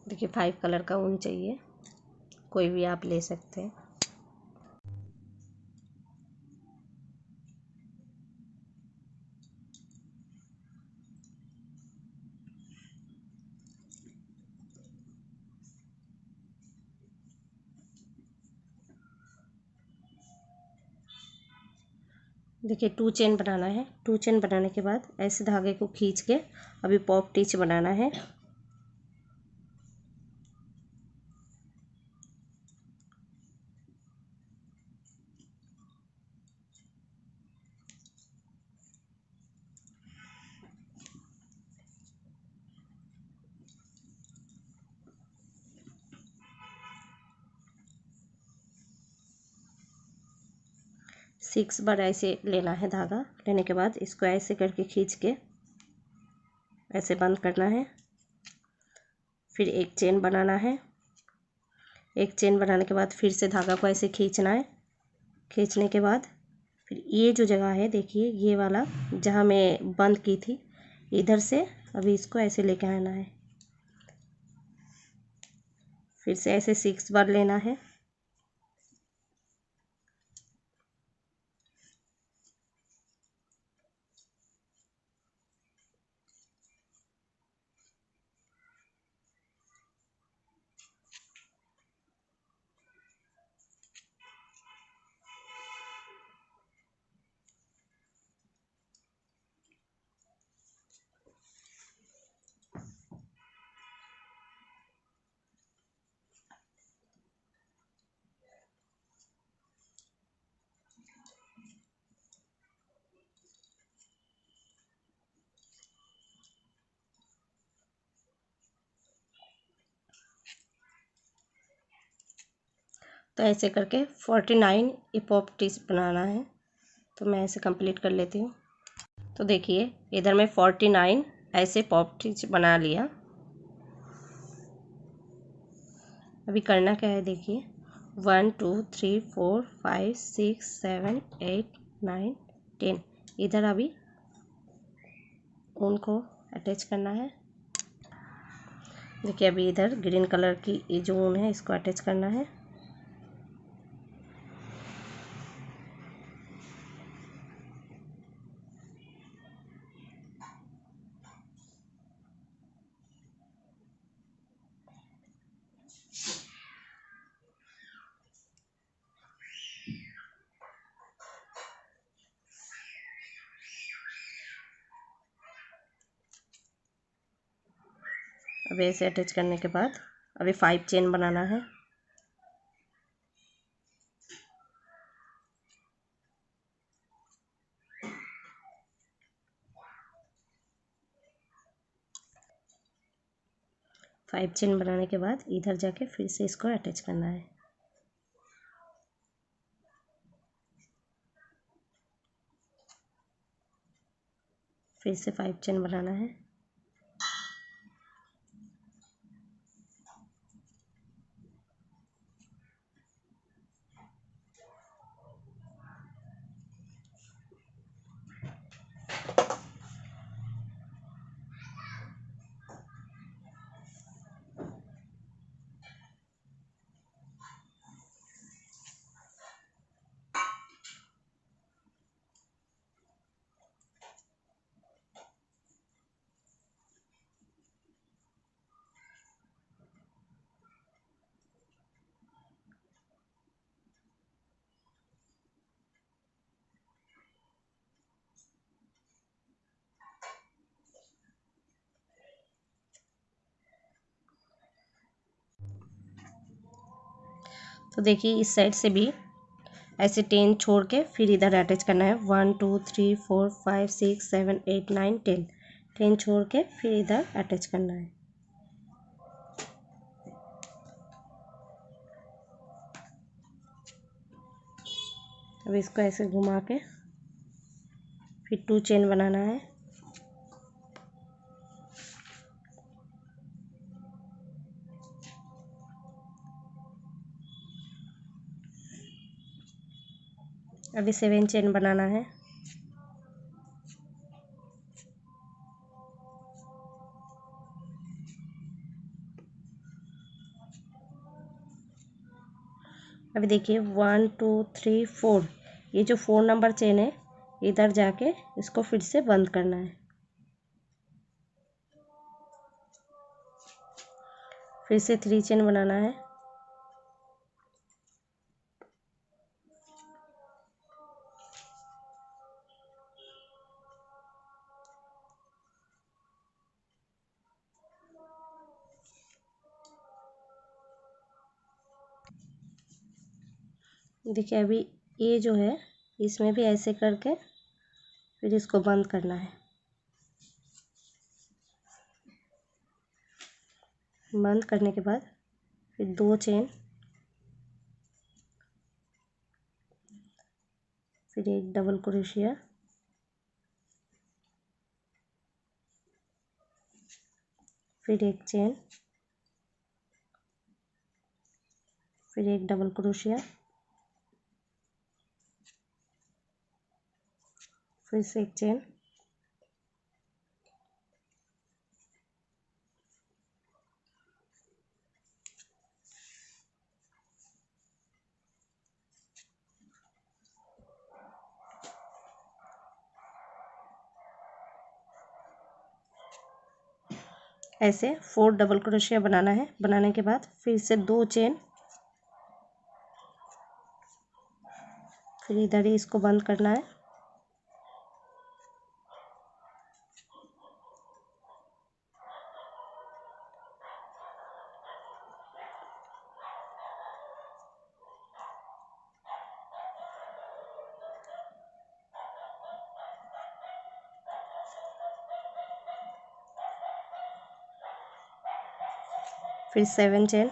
देखिए 5 कलर का ऊन चाहिए, कोई भी आप ले सकते हैं। देखिए 2 चेन बनाना है। 2 चेन बनाने के बाद ऐसे धागे को खींच के अभी पॉप टिच बनाना है। सिक्स बार ऐसे लेना है धागा। लेने के बाद इसको ऐसे करके खींच के ऐसे बंद करना है। फिर एक चेन बनाना है। एक चेन बनाने के बाद फिर से धागा को ऐसे खींचना है। खींचने के बाद फिर ये जो जगह है देखिए, ये वाला जहाँ मैं बंद की थी, इधर से अभी इसको ऐसे लेके आना है। फिर से ऐसे 6 बार लेना है। तो ऐसे करके 49 ये पॉप टिच बनाना है। तो मैं ऐसे कंप्लीट कर लेती हूँ। तो देखिए इधर मैं 49 ऐसे पॉप टिच बना लिया। अभी करना क्या है देखिए, 1 2 3 4 5 6 7 8 9 10, इधर अभी ऊन को अटैच करना है। देखिए अभी इधर ग्रीन कलर की ये जो ऊन है इसको अटैच करना है। अब ऐसे अटैच करने के बाद अभी 5 चेन बनाना है। फाइव चेन बनाने के बाद इधर जाके फिर से इसको अटैच करना है। फिर से 5 चेन बनाना है। तो देखिए इस साइड से भी ऐसे 10 छोड़ के फिर इधर अटैच करना है। 1 2 3 4 5 6 7 8 9 10, 10 छोड़ के फिर इधर अटैच करना है। अब इसको ऐसे घुमा के फिर 2 चेन बनाना है। अभी 7 चेन बनाना है। अभी देखिए 1 2 3 4, ये जो 4 नंबर चेन है इधर जाके इसको फिर से बंद करना है। फिर से 3 चेन बनाना है। देखिए अभी ये जो है इसमें भी ऐसे करके फिर इसको बंद करना है। बंद करने के बाद फिर 2 चेन, फिर एक डबल क्रोशिया, फिर एक चेन, फिर एक डबल क्रोशिया, फिर से एक चेन, ऐसे 4 डबल क्रोशिया बनाना है। बनाने के बाद फिर से 2 चेन, फिर इधर ही इसको बंद करना है। फिर 7 चेन,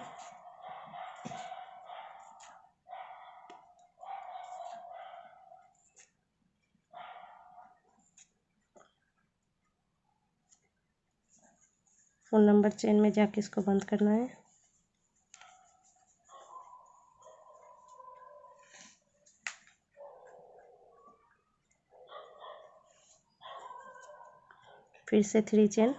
फोर नंबर चेन में जाके इसको बंद करना है। फिर से 3 चेन,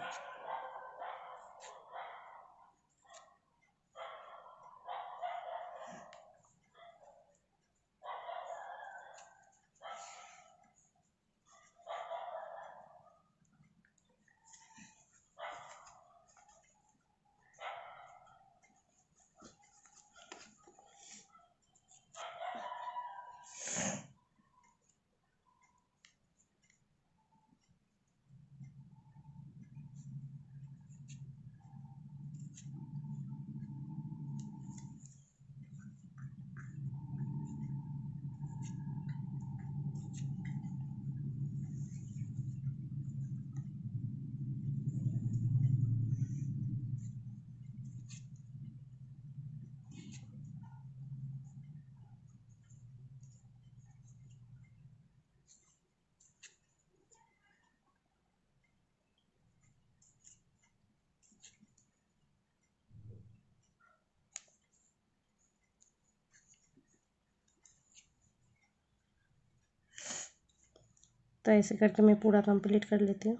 तो ऐसे करके मैं पूरा कंप्लीट कर लेती हूँ।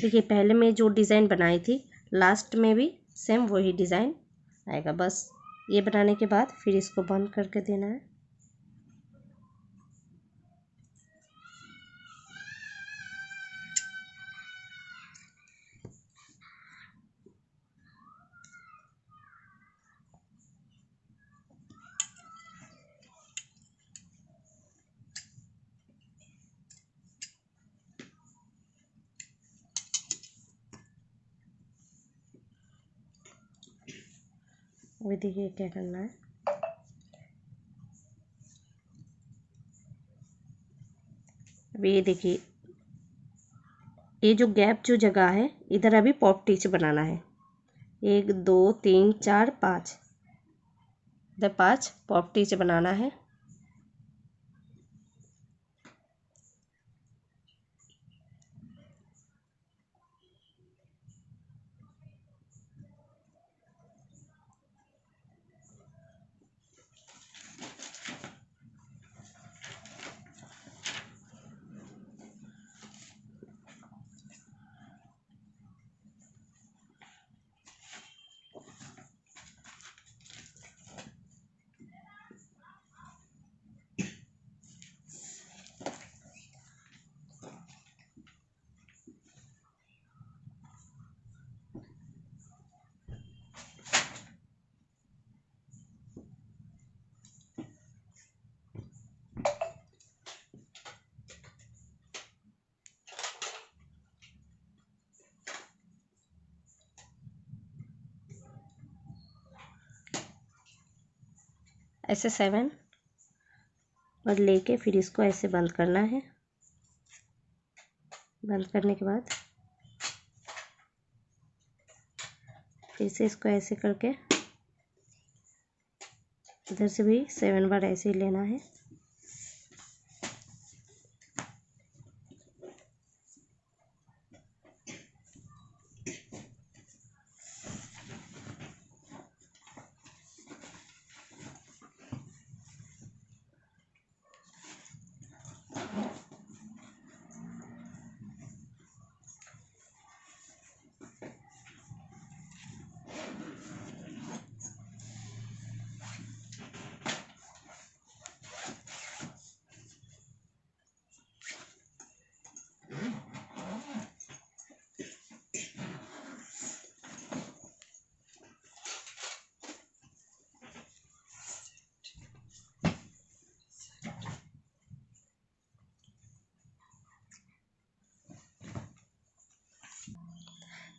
देखिए पहले मैं जो डिज़ाइन बनाई थी लास्ट में भी सेम वही डिज़ाइन आएगा। बस ये बनाने के बाद फिर इसको बंद करके देना है। वो देखिए क्या करना है। अभी ये देखिए ये जो गैप जो जगह है इधर अभी पॉप टिच बनाना है। 1 2 3 4 5, इधर 5 पॉप टिच बनाना है। ऐसे 7 और लेके फिर इसको ऐसे बंद करना है। बंद करने के बाद फिर से इसको ऐसे करके इधर से भी 7 बार ऐसे ही लेना है।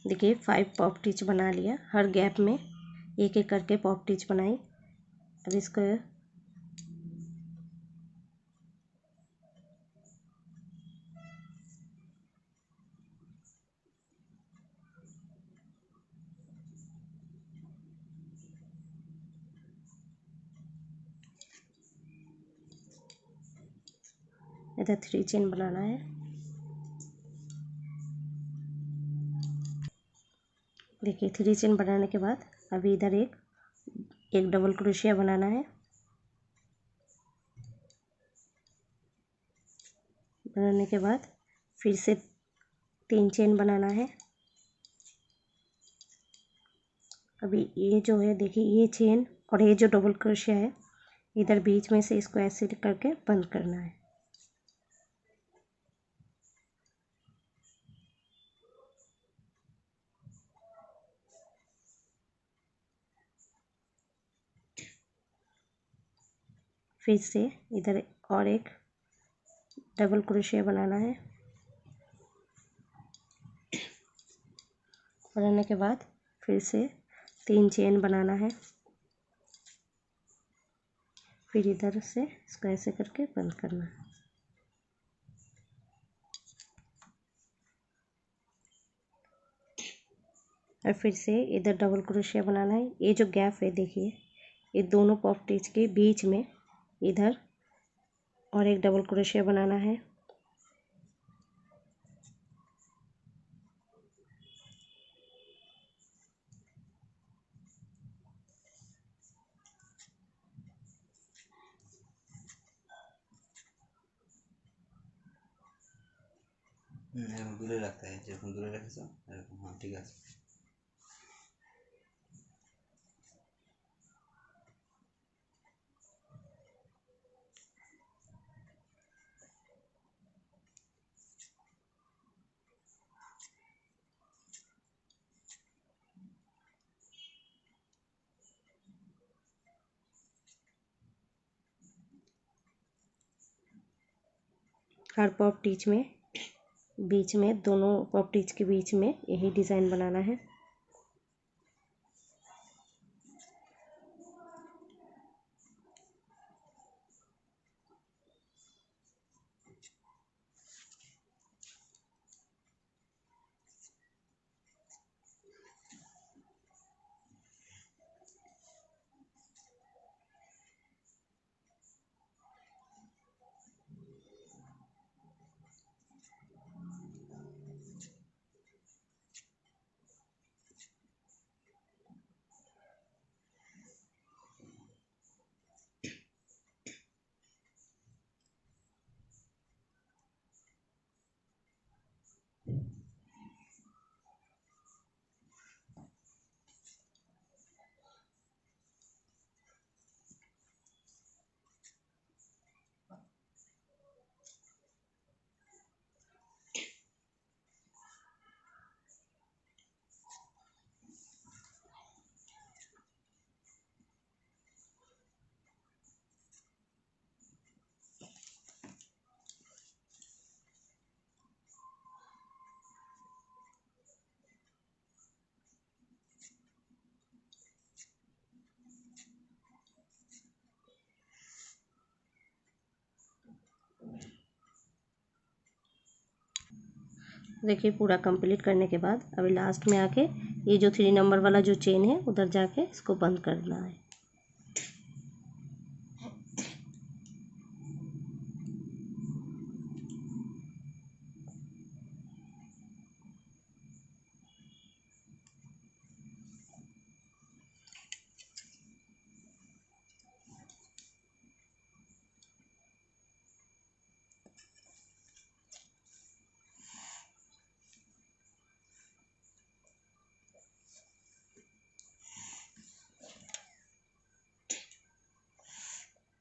देखिए 5 पॉप टिच बना लिया। हर गैप में एक एक करके पॉप टिच बनाई। अब इसको इधर 3 चेन बनाना है। देखिए 3 चेन बनाने के बाद अभी इधर एक डबल क्रोशिया बनाना है। बनाने के बाद फिर से 3 चेन बनाना है। अभी ये जो है देखिए ये चेन और ये जो डबल क्रोशिया है इधर बीच में से इसको ऐसे करके बंद करना है। फिर से इधर और एक डबल क्रोशिया बनाना है। बनाने के बाद फिर से 3 चेन बनाना है। फिर इधर से इसको ऐसे करके बंद करना है। और फिर से इधर डबल क्रोशिया बनाना है। ये जो गैप है देखिए ये दोनों पॉप टिच के बीच में इधर और एक डबल क्रोशिया बनाना है। দূরে রাখতে হয়, যেরকম দূরে রেখেছো এরকম। হ্যাঁ ঠিক আছে। हर पॉप टिच में बीच में दोनों पॉप टिच के बीच में यही डिज़ाइन बनाना है। देखिए पूरा कंप्लीट करने के बाद अभी लास्ट में आके ये जो 3 नंबर वाला जो चेन है उधर जाके इसको बंद करना है।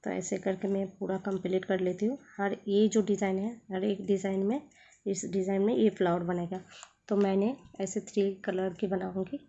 तो ऐसे करके मैं पूरा कंप्लीट कर लेती हूँ। हर ये जो डिज़ाइन है हर एक डिज़ाइन में, इस डिज़ाइन में ये फ्लावर बनेगा। तो मैंने ऐसे 3 कलर की बनाऊँगी।